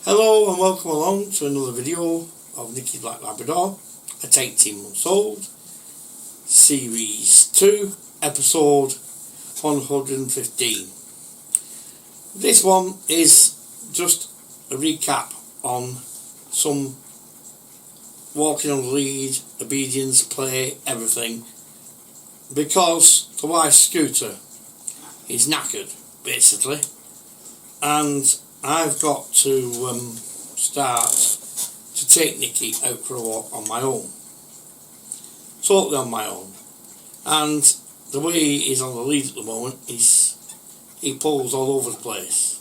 Hello and welcome along to another video of Nikki Black Labrador at 18 months old, Series 2, Episode 115. This one is just a recap on some walking on the lead, obedience, play, everything, because the wife's scooter is knackered basically, and I've got to start to take Nikki out for a walk on my own, totally on my own. And the way he's on the lead at the moment is he pulls all over the place,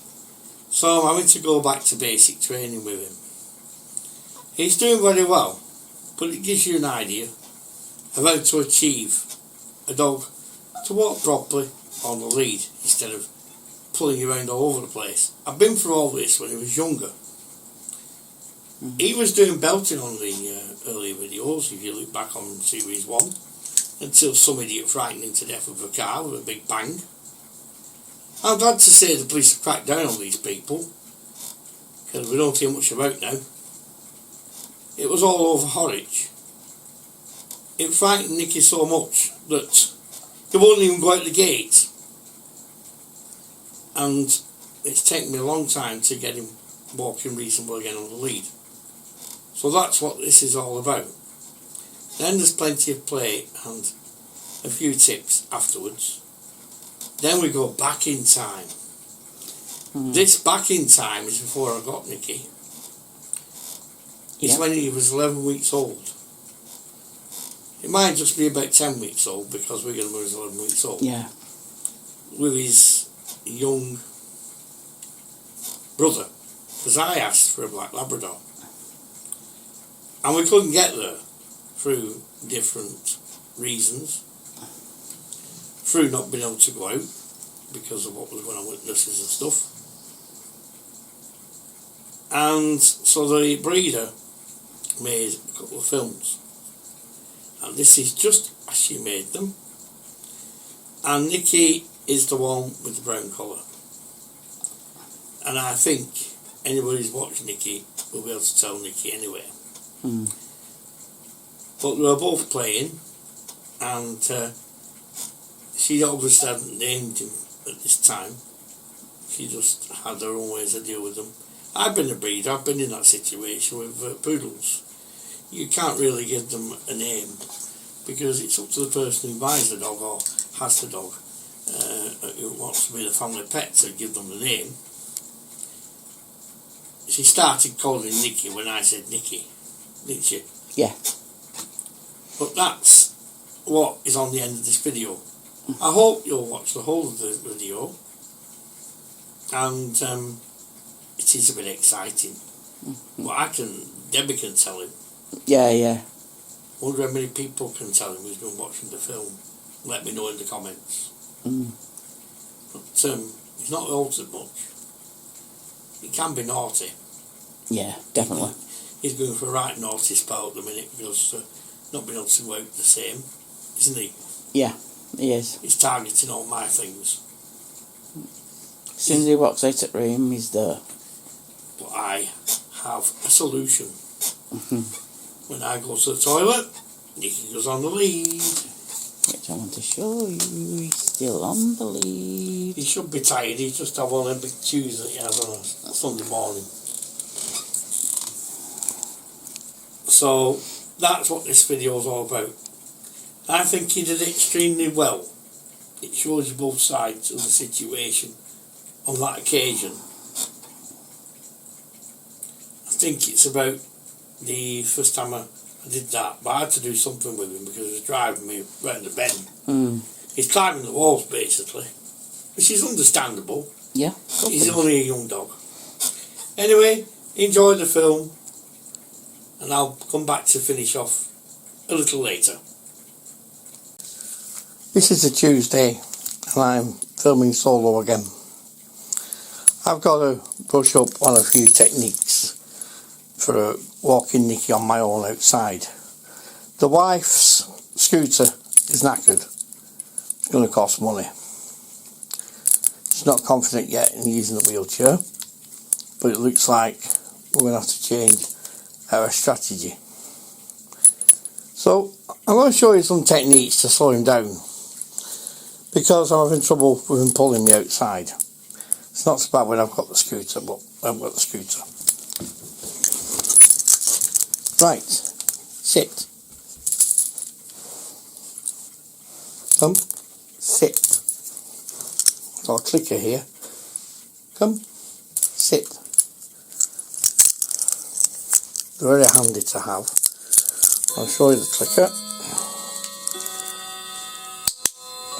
so I'm having to go back to basic training with him. He's doing very well, but it gives you an idea of how to achieve a dog to walk properly on the lead instead of pulling around all over the place. I've been through all this when he was younger. He was doing belting on the earlier videos, if you look back on Series 1, until some idiot frightened him to death with a car with a big bang. I'm glad to say the police have cracked down on these people, because we don't hear much about now. It was all over Horwich. It frightened Nikki so much that he wouldn't even go out the gate. And it's taken me a long time to get him walking reasonable again on the lead. So that's what this is all about. Then there's plenty of play and a few tips afterwards. Then we go back in time. This back in time is before I got Nikki. It's when he was 11 weeks old. It might just be about 10 weeks old because we're going to move 11 weeks old. Yeah. With his young brother, because I asked for a black Labrador and we couldn't get there through different reasons, through not being able to go out because of what was going on with nurses and stuff. And so the breeder made a couple of films, and this is just as she made them, and Nikki is the one with the brown collar. And I think anybody who's watched Nikki will be able to tell Nikki anyway. But they were both playing, and she obviously hadn't named him at this time. She just had her own ways to deal with them. I've been a breeder, I've been in that situation with poodles. You can't really give them a name because it's up to the person who buys the dog or has the dog, who wants to be the family pet, to give them the name. She started calling Nikki when I said Nikki, didn't she? Yeah. But that's what is on the end of this video. I hope you'll watch the whole of the video, and it is a bit exciting. But Debbie can tell him. Yeah. Wonder how many people can tell him who's been watching the film. Let me know in the comments. But he's not altered much. He can be naughty. Yeah, definitely. He's going for a right naughty spell at the minute because not being able to go out the same, isn't he? Yeah, he is. He's targeting all my things. As soon as he walks out at room, he's there. But I have a solution. When I go to the toilet, Nikki goes on the lead. Which I want to show you. He's still on the lead. He should be tired. He's just had one of them big chews that he has on a Sunday morning. So that's what this video is all about. I think he did extremely well. It shows you both sides of the situation on that occasion. I think it's about the first time I did that, but I had to do something with him because he was driving me round the bend. He's climbing the walls basically, which is understandable. Yeah. He's only a young dog. Anyway, enjoy the film, and I'll come back to finish off a little later. This is a Tuesday, and I'm filming solo again. I've got to brush up on a few techniques for walking Nikki on my own outside. The wife's scooter is knackered. It's going to cost money. She's not confident yet in using the wheelchair, but it looks like we're going to have to change our strategy. So I'm going to show you some techniques to slow him down, because I'm having trouble with him pulling me outside. It's not so bad when I've got the scooter, but I haven't got the scooter. Right, sit. Come, sit. Got a clicker here. Come, sit. They're very handy to have. I'll show you the clicker.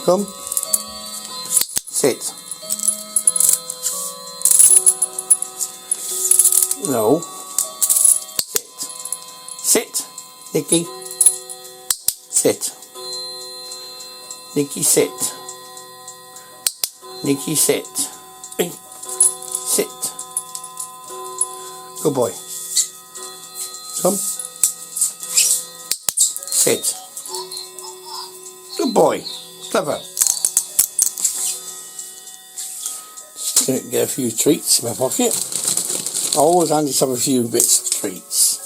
Come, sit. No. Sit. Sit, Nikki. Sit. Nikki, sit. Nikki, sit. Hey. Sit. Good boy. Come. Sit. Good boy. Clever. Just going to get a few treats in my pocket. I always handy to have a few bits of treats.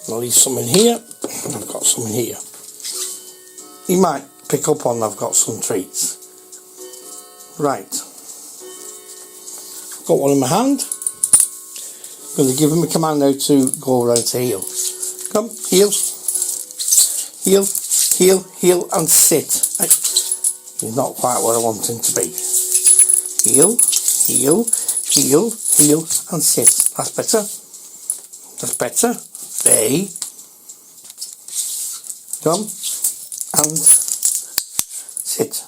I'll leave some in here. I've got some in here. You might pick up on I've got some treats. Right. I've got one in my hand. I'm going to give him a command now to go around to heel. Come, heel. Heel, heel, heel, and sit. He's not quite where I want him to be. Heel, heel, heel, heel, and sit. That's better. That's better. Stay. Come and sit.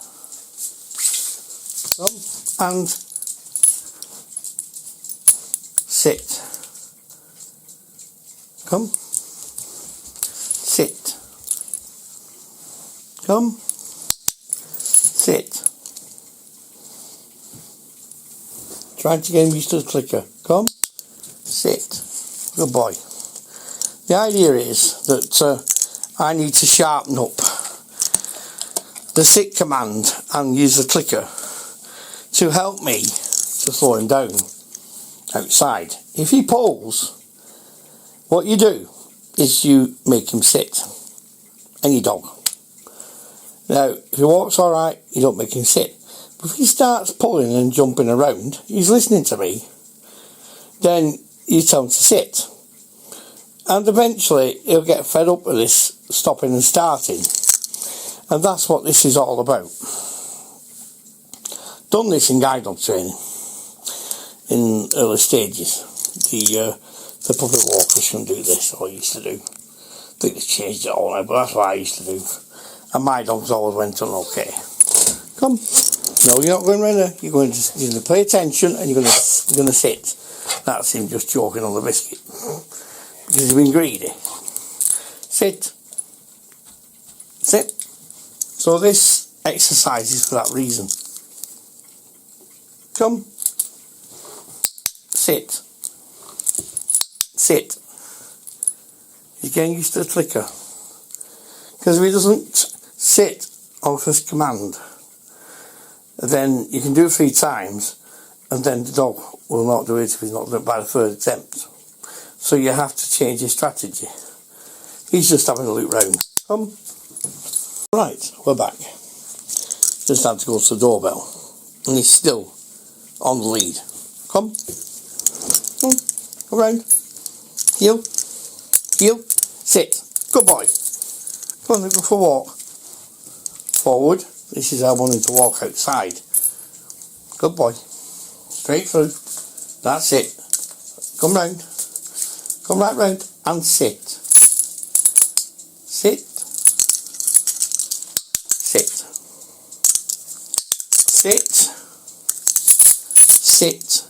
Come and sit. Come. Sit. Come. Sit. Trying to get him used to the clicker. Come. Sit. Good boy. The idea is that I need to sharpen up the sit command and use the clicker to help me to slow him down outside. If he pulls, what you do is you make him sit. Any dog. Now, if he walks alright, you don't make him sit. But if he starts pulling and jumping around, he's listening to me, then you tell him to sit. And eventually he'll get fed up with this stopping and starting. And that's what this is all about. Done this in guide dog training in early stages. The public walkers can do this, or used to do. I think they've changed it all now, but that's what I used to do. And my dogs always went on okay. Come. No, you're not going round there. You're going to pay attention and you're going to sit. That's him just choking on the biscuit. Because he's been greedy. Sit. Sit. So this exercise is for that reason. Come. Sit. Sit. He's getting used to the clicker. Because if he doesn't sit on first command, then you can do it 3 times, and then the dog will not do it if he's not done it by the 3rd attempt. So you have to change your strategy. He's just having a look round. Come. Right, we're back. Just had to go to the doorbell. And he's still on the lead. Come. Come. Go round. Heel. Heel. Sit. Good boy. Come on, go for a walk. Forward. This is how I want him to walk outside. Good boy. Straight through. That's it. Come round. Come right round and sit. Sit. Sit. Sit. Sit.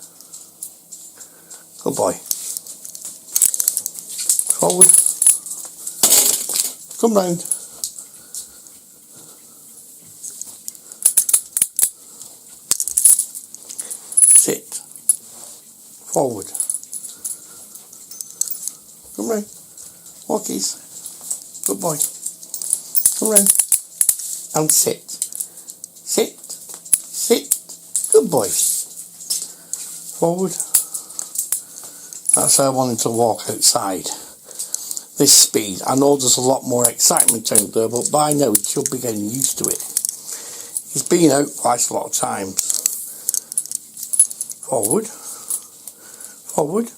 Good boy. Forward. Come round. Sit. Forward. Come round. Walkies. Good boy. Come round. And sit. Sit. Sit. Good boy. Forward. That's how I want him to walk outside. This speed. I know there's a lot more excitement out there, but by now he should be getting used to it. He's been out quite a lot of times. Forward. Forward.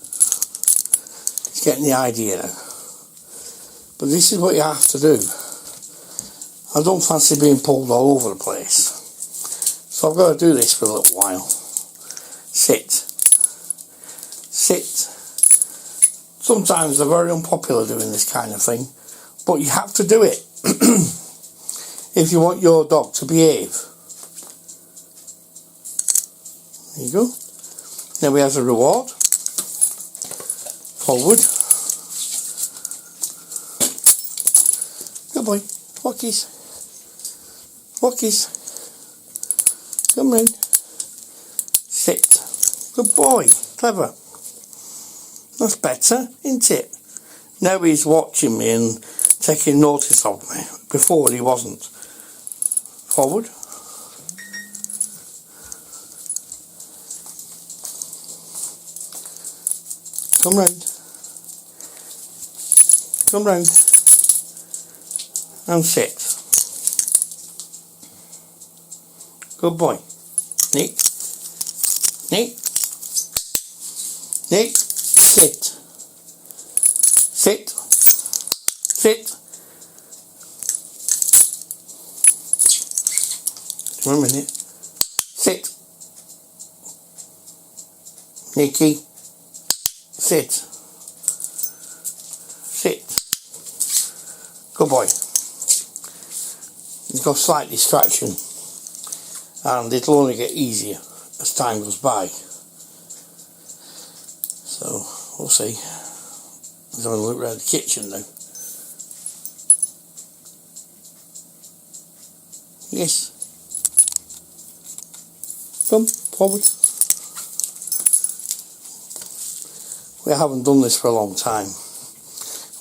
He's getting the idea now. But this is what you have to do. I don't fancy being pulled all over the place. So I've got to do this for a little while. Sit. Sit. Sometimes they're very unpopular doing this kind of thing, but you have to do it if you want your dog to behave. There you go. Now he has a reward. Forward. Good boy. Walkies. Walkies. Come round. Sit. Good boy. Clever. That's better, isn't it? Now he's watching me and taking notice of me. Before he wasn't. Forward. Come round. Come round. And sit. Good boy. Nick. Nick. Nick. Sit. Sit. Sit. 1 minute. Sit. Nikki. Sit. Sit. Good boy. He's got slight distraction, and it'll only get easier as time goes by. So we'll see. I'm having a look around the kitchen now. Yes. Come forward. We haven't done this for a long time,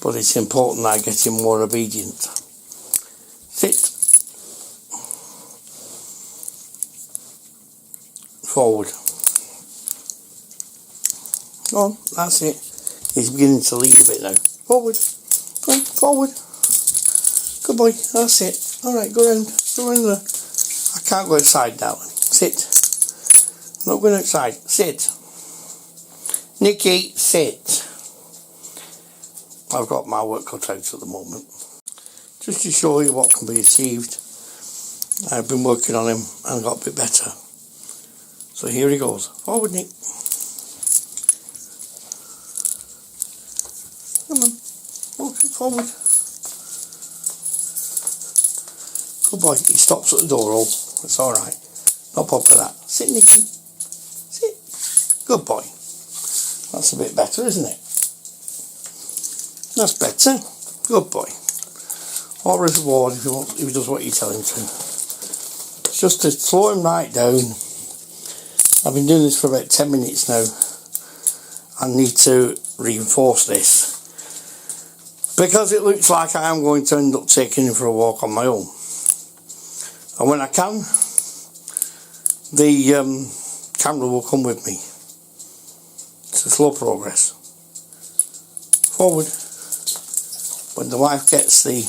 but it's important I get him more obedient. Sit. Forward. Go on, that's it. He's beginning to lead a bit now. Forward. Go on, forward. Good boy, that's it. Alright, go round. Go round there. I can't go outside, darling. Sit. I'm not going outside. Sit. Nikki, sit. I've got my work cut out at the moment. Just to show you what can be achieved. I've been working on him and got a bit better. So here he goes. Forward, Nick. Come on. Walk forward. Good boy. He stops at the door hole. It's alright. No problem with that. Sit, Nicky. Sit. Good boy. That's a bit better, isn't it? That's better. Good boy. Or reward if he does what you tell him to. It's just to slow him right down. I've been doing this for about 10 minutes now. I need to reinforce this, because it looks like I am going to end up taking him for a walk on my own. And when I can, the camera will come with me. It's a slow progress. Forward. When the wife gets the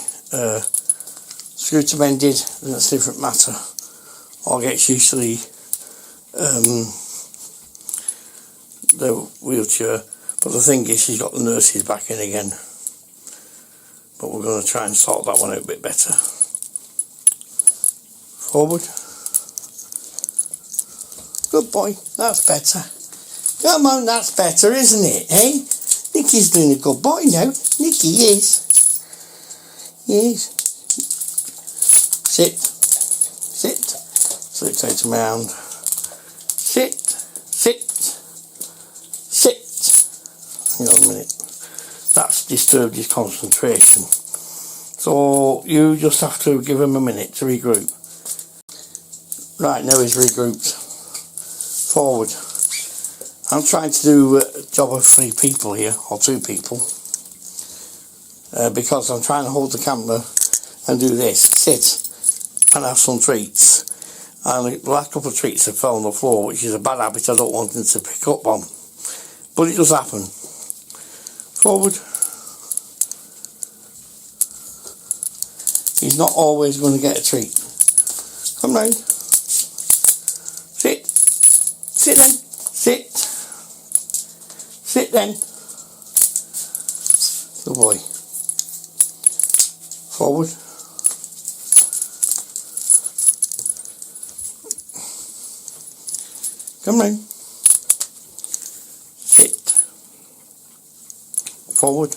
scooter mended, then that's a different matter. Or gets used to the wheelchair. But the thing is, she's got the nurses back in again. But we're going to try and sort that one out a bit better. Forward. Good boy, that's better. Come on, that's better, isn't it, eh? Nicky's doing a good boy now. Nicky is. Yes. Sit. Sit. So it takes him round. Sit. Sit. Sit. Hang on a minute. That's disturbed his concentration. So you just have to give him a minute to regroup. Right, now he's regrouped. Forward. I'm trying to do a job of 3 people here, or 2 people, because I'm trying to hold the camera and do this. Sit and have some treats. And the last couple of treats have fell on the floor, which is a bad habit I don't want them to pick up on. But it does happen. Forward. He's not always going to get a treat. Come round. Sit. Sit then. Sit. Sit then. Good boy. Forward. Come round. Sit. Forward.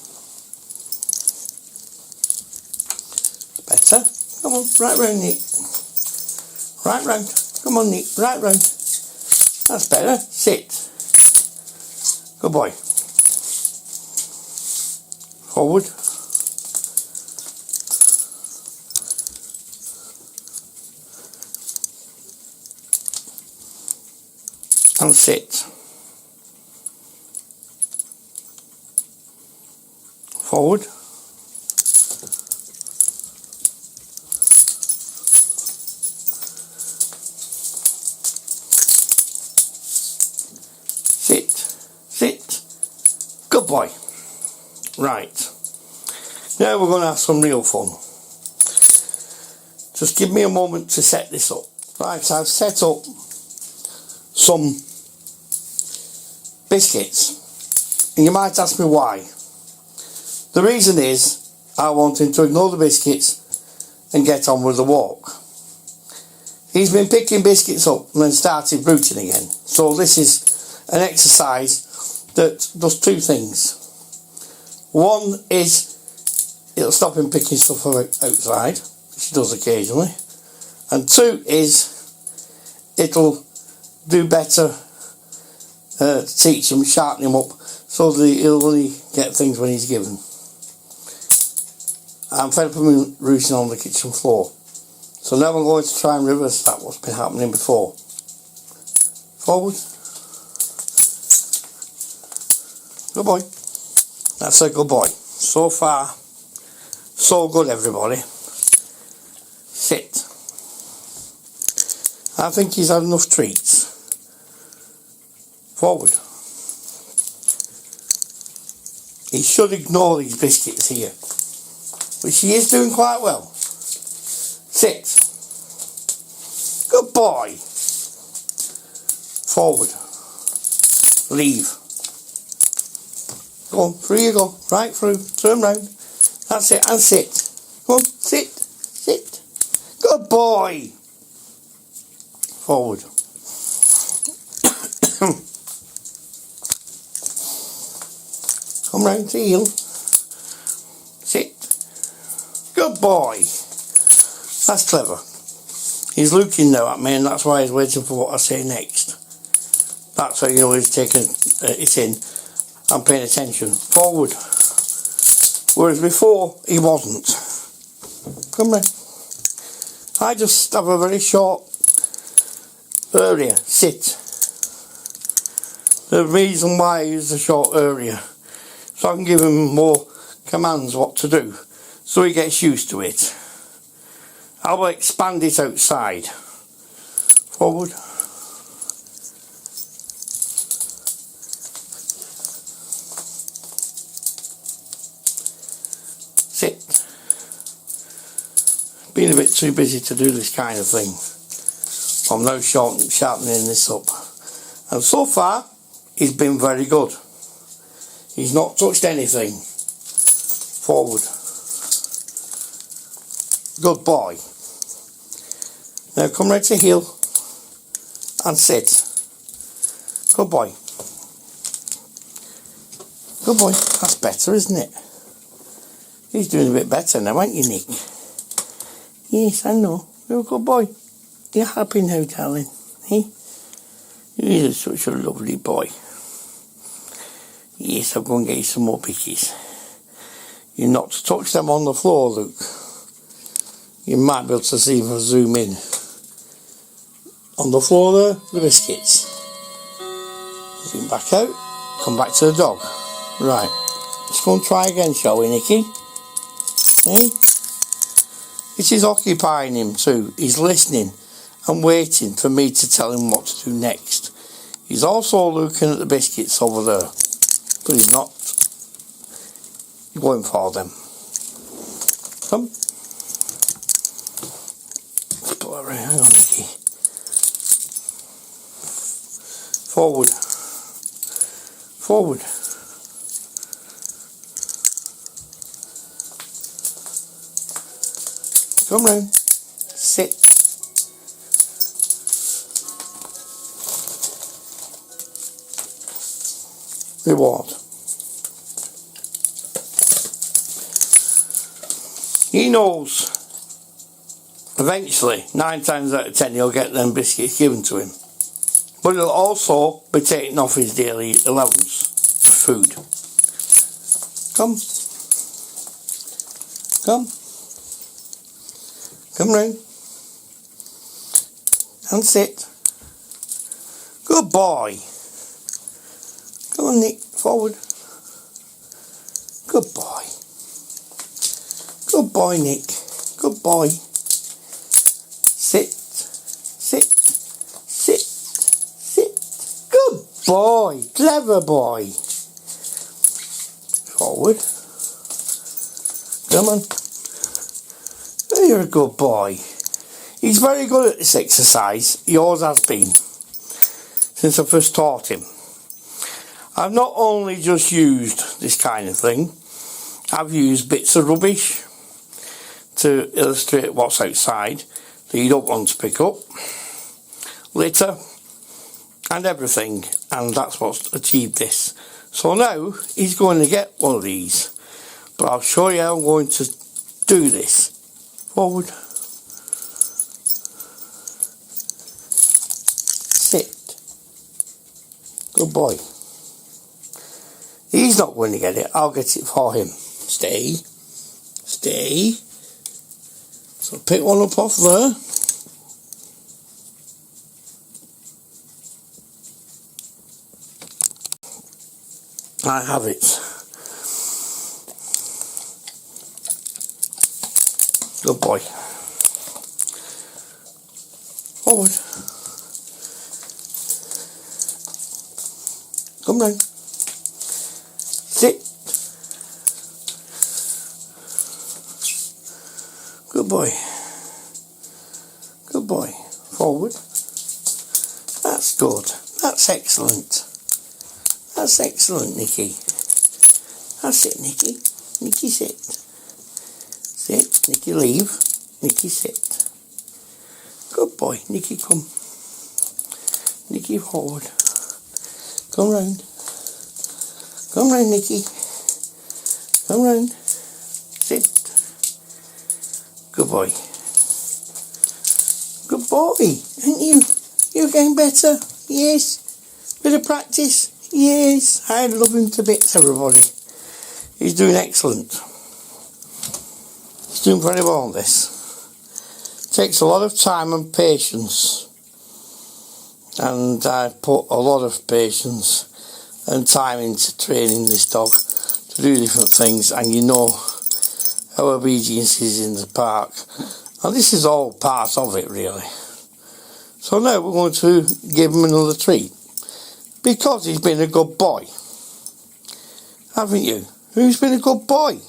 Better. Come on, right round, Nick. Right round. Come on, Nick. Right round. That's better. Sit. Good boy. Forward. And sit. Forward. Sit. Sit. Good boy. Right. Now we're going to have some real fun. Just give me a moment to set this up. Right, I've set up some biscuits, and you might ask me why. The reason is I want him to ignore the biscuits and get on with the walk. He's been picking biscuits up and then started rooting again. So this is an exercise that does two things. One is it'll stop him picking stuff outside, which he does occasionally, and two is it'll do better teach him, sharpen him up, so that he'll only get things when he's given. I'm fed up of him rooting on the kitchen floor. So now I'm going to try and reverse that, what's been happening before. Forward. Good boy. That's a good boy. So far, so good, everybody. Sit. I think he's had enough treats. Forward. He should ignore these biscuits here, which he is doing quite well. Sit. Good boy. Forward. Leave. Go on, through you go. Right through. Turn round. That's it. And sit. Go on, sit. Sit. Good boy. Forward. Come round to heel. Sit. Good boy. That's clever. He's looking now at me, and that's why he's waiting for what I say next. That's how you know he's taking it in and paying attention. Forward. Whereas before, he wasn't. Come round. I just have a very short area. Sit. The reason why I use the short area, so I can give him more commands what to do, so he gets used to it. I will expand it outside. Forward. Sit. Been a bit too busy to do this kind of thing. I'm now sharpening this up. And so far, he's been very good. He's not touched anything. Forward. Good boy. Now come right to heel and sit. Good boy. Good boy. That's better, isn't it? He's doing a bit better now, aren't you, Nick? Yes, I know. You're a good boy. You're happy now, darling. Eh? You're such a lovely boy. Yes, I'm going to get you some more pickies. You're not to touch them on the floor, Luke. You might be able to see if I zoom in. On the floor there, the biscuits. Zoom back out, come back to the dog. Right, let's go and try again, shall we, Nikki? Eh? This is occupying him too. He's listening and waiting for me to tell him what to do next. He's also looking at the biscuits over there, but he's not going for them. Come. Pull that right. Hang on, Nikki. Forward. Forward. Come round. Sit. Reward. He knows eventually 9 times out of 10 he'll get them biscuits given to him, but he'll also be taking off his daily allowance food. Come. Come. Come round and sit. Good boy. Come on, Nick, forward. Good boy. Good boy, Nick. Good boy. Sit. Sit. Sit. Sit. Good boy. Clever boy. Forward. Come on. You're a good boy. He's very good at this exercise. He always has been. Since I first taught him. I've not only just used this kind of thing, I've used bits of rubbish to illustrate what's outside that you don't want to pick up, litter and everything, and that's what's achieved this. So now he's going to get one of these, but I'll show you how I'm going to do this. Forward. Sit. Good boy. He's not going to get it. I'll get it for him. Stay. Stay. So pick one up off there. I have it. Good boy. Forward. Come round. Sit. Good boy. Good boy. Forward. That's good. That's excellent. That's excellent, Nikki. That's it, Nikki. Nikki, sit. Sit. Nikki, leave. Nikki, sit. Good boy. Nikki, come. Nikki, forward. Come round. Come round, Nikki. Come round. Sit. Good boy. Good boy, aren't you? You're getting better? Yes. Bit of practice? Yes. I love him to bits, everybody. He's doing excellent. He's doing very well on this. Takes a lot of time and patience. And I put a lot of patience and time into training this dog to do different things, and you know how obedience is in the park, and this is all part of it really. So now we're going to give him another treat because he's been a good boy, haven't you? Who's been a good boy?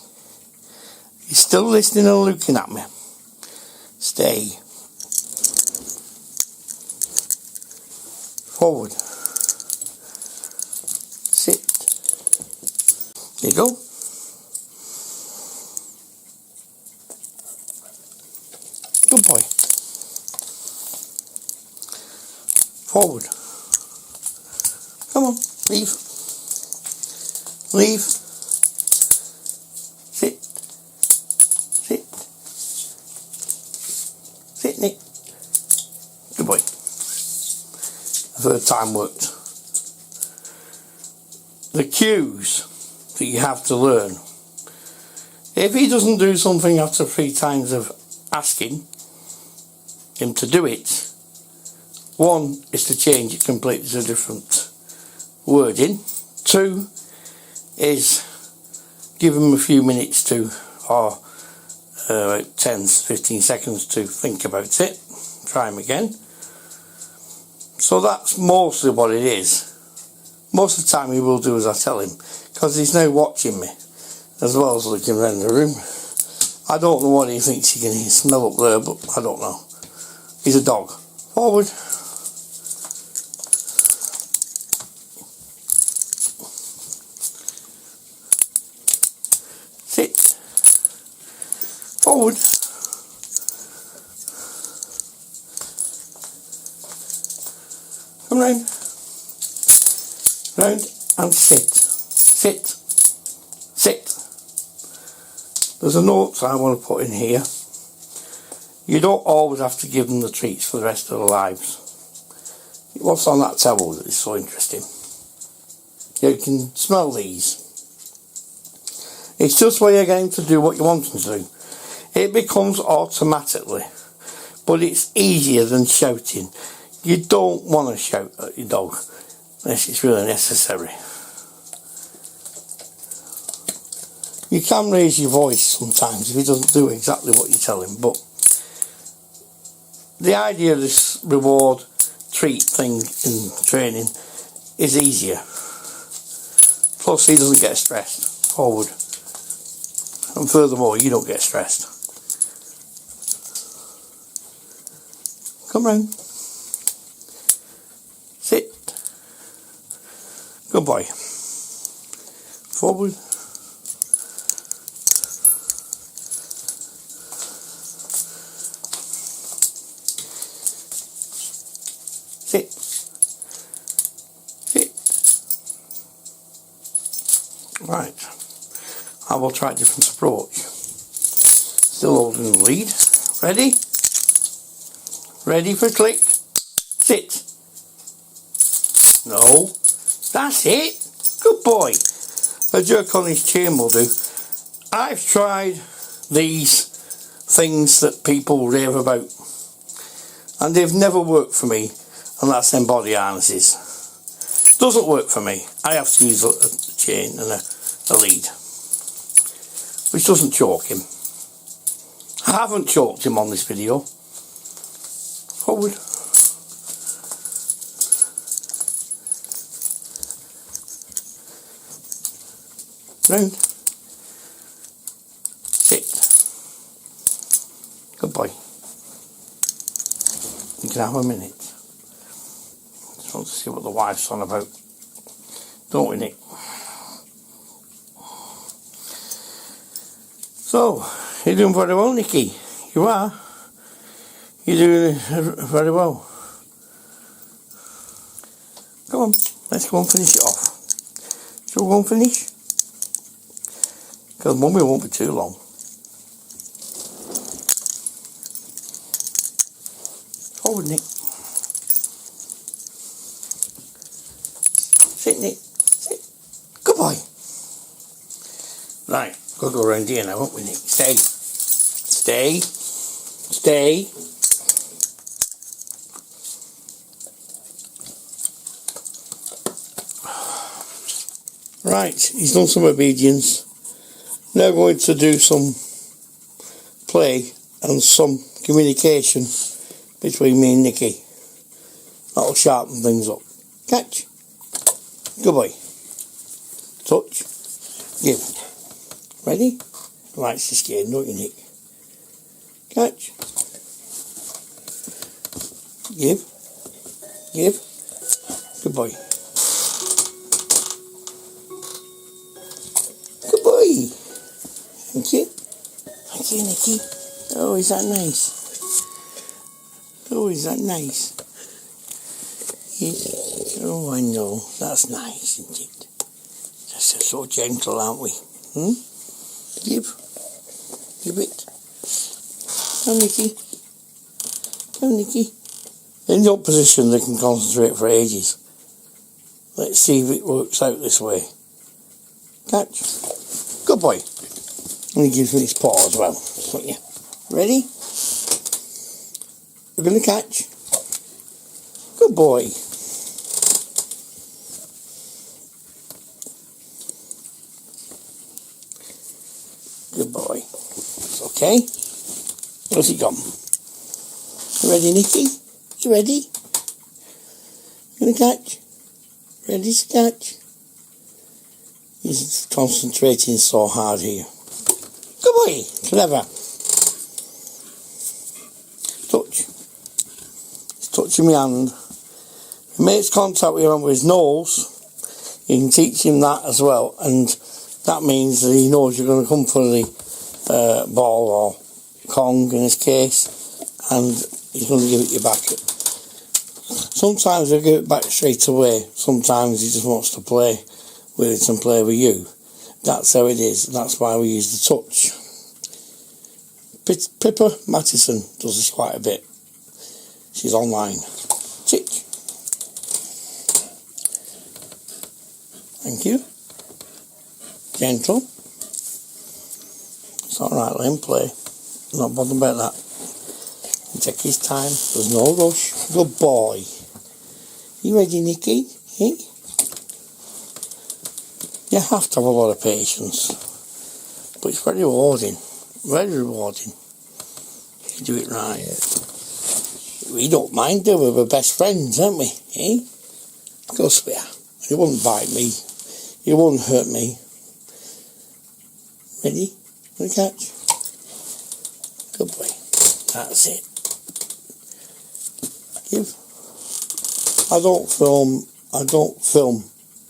He's still listening and looking at me. Stay. Forward. Sit. There you go. Good boy. Forward. Come on. Leave. Leave. Sit. Sit. Sit, Nick. Good boy. Third time worked. The cues that you have to learn. If he doesn't do something after 3 times of asking him to do it, 1 is to change it completely to a different wording. 2 is give him a few minutes to, or 10-15 seconds to think about it. Try him again. So that's mostly what it is. Most of the time he will do as I tell him, because he's now watching me as well as looking around the room. I don't know what he thinks he can smell up there, but I don't know. He's a dog. Forward. Sit. Forward. Come round. Round and sit. Sit. Sit. There's a note I want to put in here. You don't always have to give them the treats for the rest of their lives. What's on that towel that is so interesting? You can smell these. It's just where you're getting to do what you want them to do. It becomes automatically, but it's easier than shouting. You don't want to shout at your dog unless it's really necessary. You can raise your voice sometimes if he doesn't do exactly what you tell him, but the idea of this reward treat thing in training is easier. Plus he doesn't get stressed. Forward. And furthermore, you don't get stressed. Come round. Sit. Good boy. Forward. Sit. Sit. Right. I will try a different approach. Still holding the lead. Ready? Ready for click. Sit. No. That's it. Good boy. A jerk on his chain will do. I've tried these things that people rave about, and they've never worked for me, and that's them body harnesses. Doesn't work for me. I have to use a chain and a lead, which doesn't choke him. I haven't choked him on this video. Forward. Round. Sit. Good boy. You can have a minute. Just want to see what the wife's on about. Don't we, Nick? So, you're doing very well, Nikki. You are. You're doing very well. Come on, let's go and finish it off. Shall we go and finish? Because Mummy won't be too long. Forward, Nick. Sit, Nick. Sit. Good boy. Right, gotta go around here now, won't we, Nick? Stay. Stay. Stay. Right, he's done some obedience. Now going to do some play and some communication between me and Nikki. That'll sharpen things up. Catch. Good boy. Touch. Give. Ready? Likes to scared, don't you, Nick? Catch. Give. Give. Good boy. Good boy. Thank you. Thank you, Nikki. Oh, is that nice? Oh, is that nice? Yes. Oh, I know. That's nice, isn't it? Just so gentle, aren't we? Hmm? Give. Give it. Come, Nikki. Come, Nikki. In the position, they can concentrate for ages. Let's see if it works out this way. Catch. Good boy. And he gives me his paw as well. But yeah. Ready? We're going to catch. Good boy. Good boy. It's okay. Where's he gone? You ready, Nikki? You ready? You going to catch? Ready to catch? He's concentrating so hard here. Good boy, clever. Touch. He's touching my hand. He makes contact with his nose. You can teach him that as well, and that means that he knows you're going to come for the ball or Kong in this case, and he's going to give it you back. Sometimes he'll give it back straight away. Sometimes he just wants to play with it and play with you. That's how it is. That's why we use the touch. Pippa Mattison does this quite a bit. She's online. Tick. Thank you. Gentle. It's alright, let him play. Not bothered about that. Take his time. There's no rush. Good boy. You ready, Nikki? Eh? You have to have a lot of patience. But it's very rewarding. Very rewarding. You do it right. We don't mind, do we? We're best friends, aren't we? Eh? Of course we are. You wouldn't bite me. You wouldn't hurt me. Ready? Wanna catch? Good boy. That's it. Give. I don't film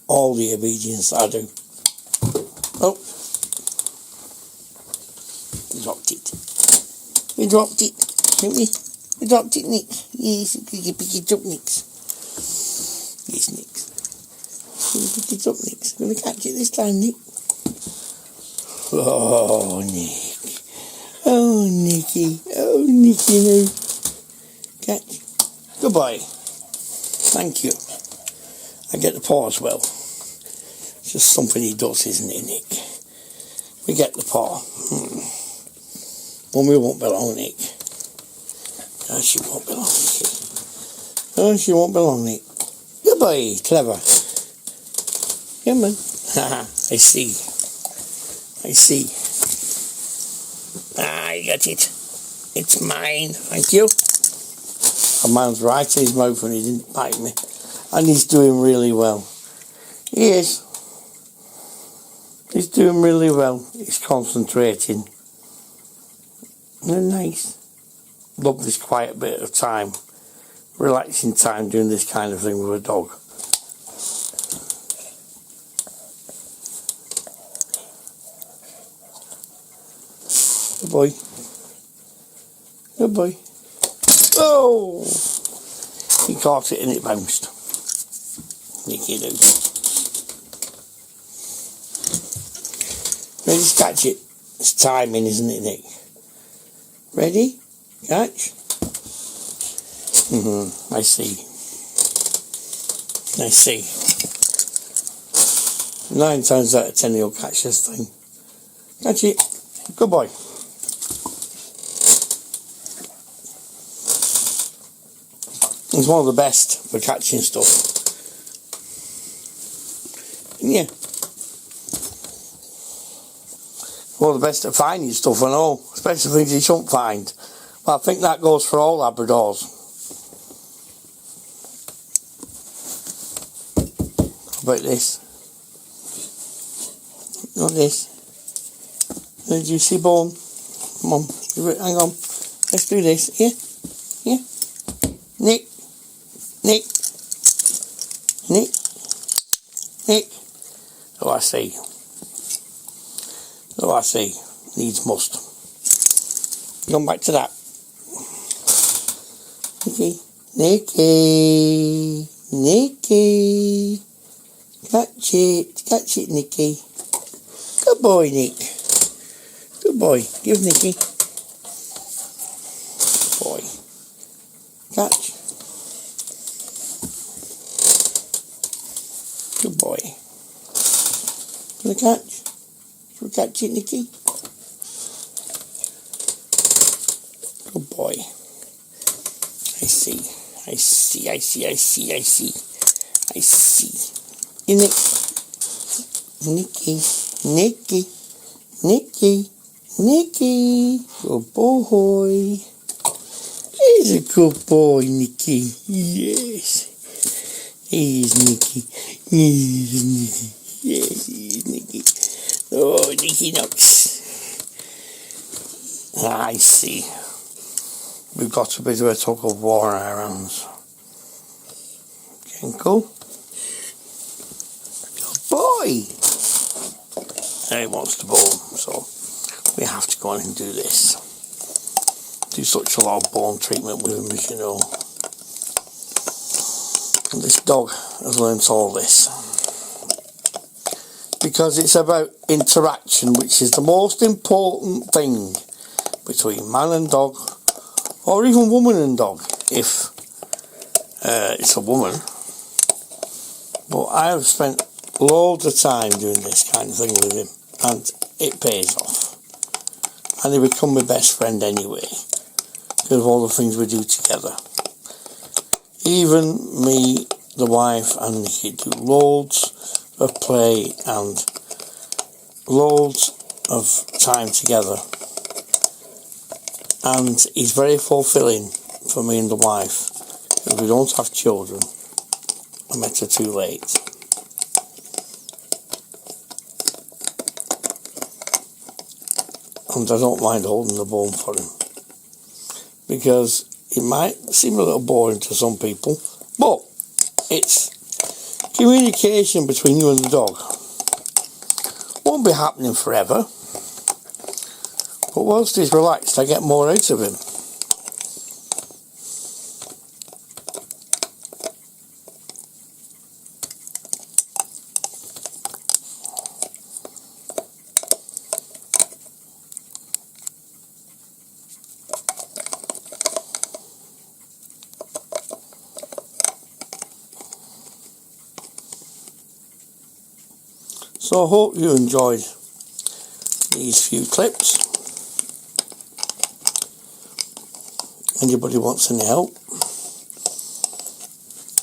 all the obedience I do. Oh. We dropped it. We dropped it. Didn't we? We dropped it, Nick. Yes, you pick it up, Nick. Yes, Nick. You pick it up, Nick. Gonna catch it this time, Nick. Oh, Nick. Oh, Nicky. Oh, Nicky, no. Catch. Good boy. Thank you. I get the paw as well. It's just something he does, isn't it, Nick? We get the paw. Mummy won't belong, Nick. No, she won't belong, Nicky. No, she won't belong, Nick. Good boy. Clever. Come on. I see. I see. Ah, you got it. It's mine. Thank you. And mine's right in his mouth and he didn't bite me. And he's doing really well. He is. He's doing really well. He's concentrating. Isn't it nice? Love this quiet bit of time. Relaxing time doing this kind of thing with a dog. Good boy. Good boy. Oh! He caught it and it bounced. Nicky do. Ready to catch it? It's timing, isn't it, Nick? Ready? Catch? I see. I see. 9 times out of 10 he'll catch this thing. Catch it. Good boy. He's one of the best for catching stuff. Yeah. One of the best at finding stuff and all, especially things you shouldn't find. But I think that goes for all Labradors. How about this? Not this. The juicy bone. Come on, hang on. Let's do this. Yeah? Yeah? Nick. Nick. Nick. Nick. Oh, I see. Oh, I see. Needs must. Come back to that. Nicky. Nicky. Nicky. Catch it. Catch it, Nicky. Good boy, Nick. Good boy. Give Nicky. Good boy. Catch. Good boy. Gonna catch? Shall we catch it, Nicky? Good boy. I see. I see. I see. I see. I see. I see. In it. Nicky. Nicky. Nicky. Nicky. Good boy. He's a good boy, Nicky. Yes. He's Nicky. He's Nicky. Yes, he's Nicky. Oh, Nikki nuts. I see. We've got a bit of a tug of war in our hands. Getting cool. Good boy. Now he wants the bone, so we have to go on and do this. Do such a lot of bone treatment with him, as you know. And this dog has learnt all this. Because it's about interaction, which is the most important thing between man and dog, or even woman and dog, if it's a woman. But I have spent loads of time doing this kind of thing with him, and it pays off. And he become my best friend anyway, because of all the things we do together. Even me, the wife, and Nikki do loads of play and loads of time together. And it's very fulfilling for me and the wife, because we don't have children. I met her too late. And I don't mind holding the bone for him, because it might seem a little boring to some people, but it's communication between you and the dog. Won't be happening forever, but whilst he's relaxed I get more out of him. So I hope you enjoyed these few clips. Anybody wants any help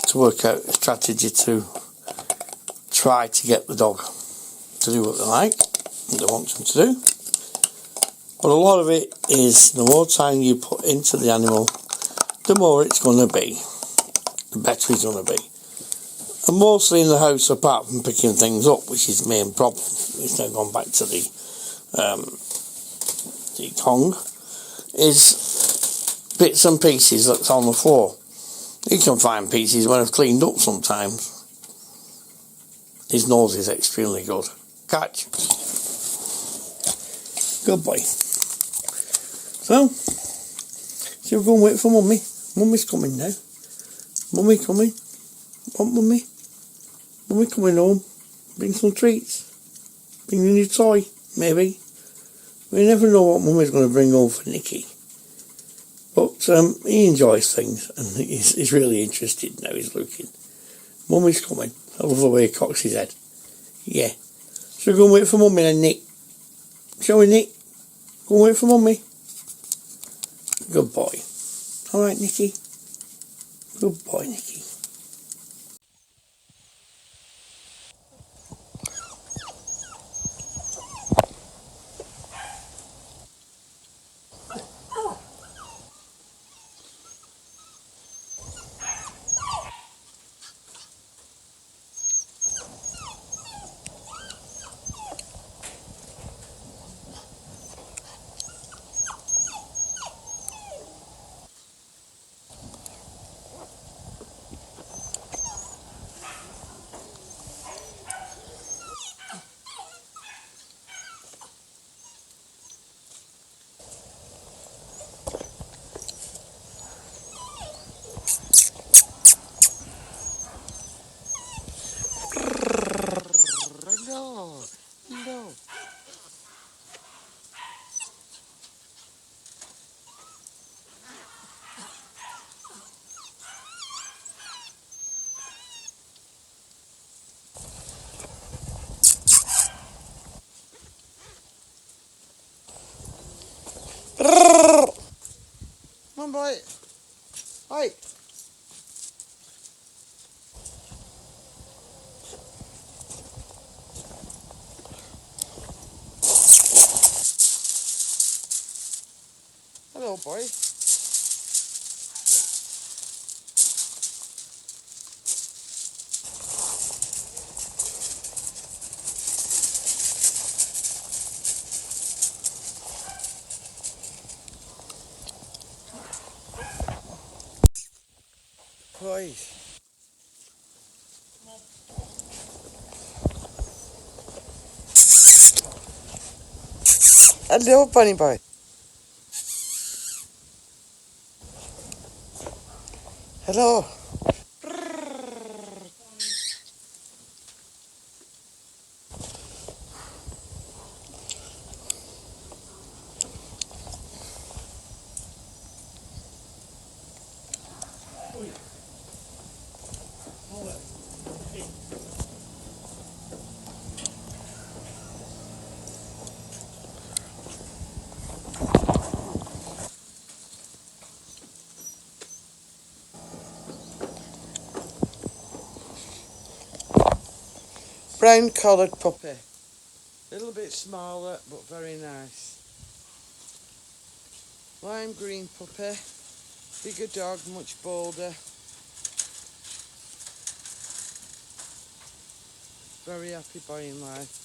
to work out a strategy to try to get the dog to do what they like and they want them to do. But a lot of it is the more time you put into the animal, the more it's going to be, the better it's going to be. And mostly in the house, apart from picking things up, which is the main problem. It's now gone back to the Kong, is bits and pieces that's on the floor. You can find pieces when I've cleaned up sometimes. His nose is extremely good. Catch. Good boy. So we'll go and wait for Mummy. Mummy's coming now. Mummy coming. Want Mummy? Mummy coming home. Bring some treats. Bring a new toy, maybe. We never know what Mummy's going to bring home for Nikki. But he enjoys things, and he's really interested now. He's looking. Mummy's coming. I love the way he cocks his head. Yeah. So we'll go and wait for Mummy then, Nick. Shall we, Nick? Go and wait for Mummy. Good boy. Alright, Nikki. Good boy, Nikki. No. Come on, boy. Hi. Hello, boy. boys. Hello, bunny boy. Hello. Brown collared puppy. A little bit smaller, but very nice. Lime green puppy. Bigger dog, much bolder. Very happy boy in life.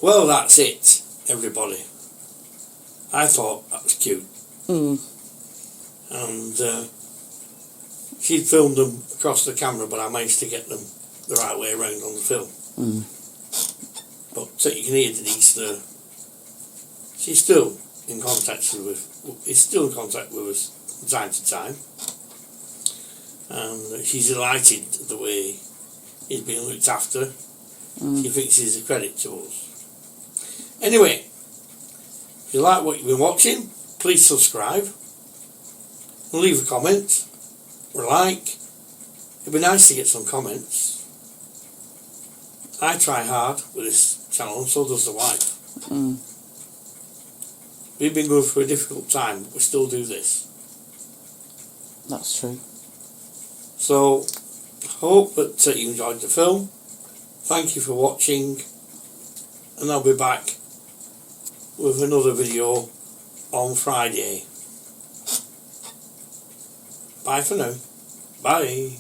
Well, that's it, everybody. I thought that was cute. And she'd filmed them across the camera, but I managed to get them the right way around on the film. But you can hear Denise, she's still in contact with us from time to time. And she's delighted the way he's being looked after. She thinks he's a credit to us. Anyway, if you like what you've been watching, please subscribe and leave a comment or a like. It'd be nice to get some comments. I try hard with this channel and so does the wife. We've been going through a difficult time, but we still do this. That's true. So, hope that you enjoyed the film. Thank you for watching, and I'll be back with another video on Friday. Bye for now. Bye.